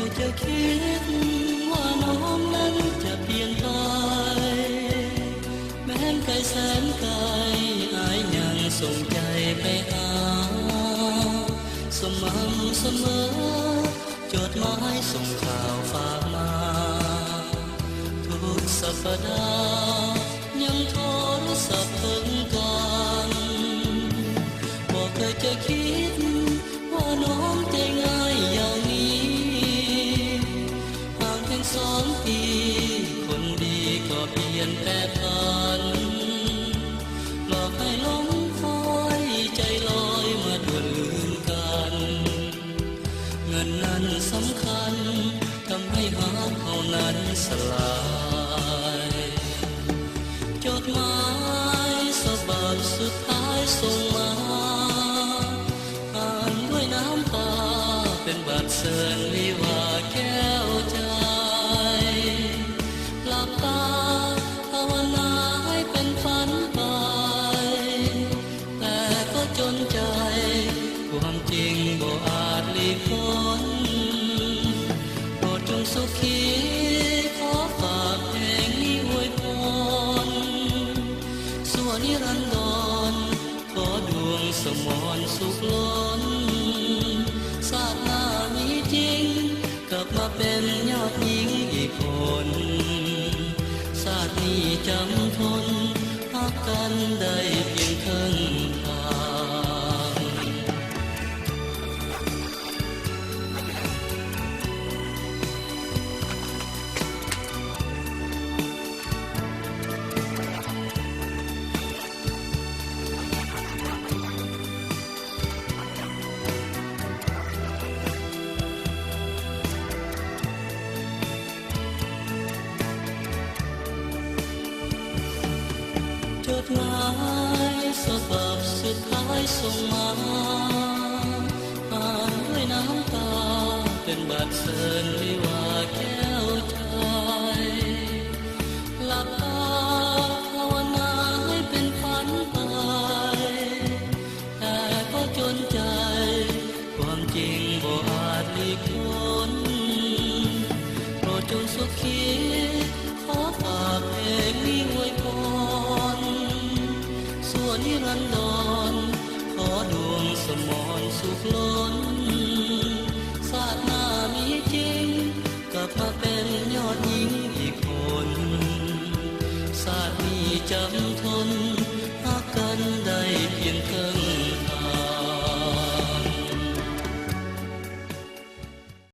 ยจะคิดว่าน้องนั้นจะเปลี่ยนไปแม้นไกลแสนไกลอายยังส่งใจไปหาสม่ำเสมอจดหมายส่งข่าวฝากมาทุกสัปดาห์ยังโทรศัพท์ถึงกันบอกเคยจะคิดว่าน้องใจง่ายอย่างนี้ห่างเพียง2 ปีคนดีก็เปลี่ยนแปลกันหลอกให้หลงคอยใจลอยมาด่วนลืมกันเงินนั้นสำคัญทำให้หาเขานั้นสลายจดหมายฉบับสุดท้ายส่งมาอ่านด้วยน้ำตาเป็นบัตรเชิญวิวาแก้วใจหลับตาภาวนาให้เป็นฝันไปแต่ก็จนใจความจริงบ่อาจหลีกพ้นโปรดจงสุขีขอฝากเพลงนี้อวยพรส่วนนิรันดรขอดวงสมรสุขล้นชาติหน้ามีจริงกลับมาเป็นยอดหญิงอีกคนชาตินี้จำทนรักกันได้เพียงครึ่งทางจดหมายฉบับสุดท้ายส่งมาอ่านด้วยน้ำตาเป็นบัตรเชิญวิวาแก้วใจหลับตาภาวนาให้เป็นฝันไปแต่ก็จนใจความจริงบ่อาจหลีกพ้นโปรดจงสุขีขอฝากเพลงนี้อวยพรส่วนนิรันดรขอดวงสมรสุขล้นชาติหน้ามีจริงกลับมาเป็นยอดหญิงอีกคนชาตินี้จำท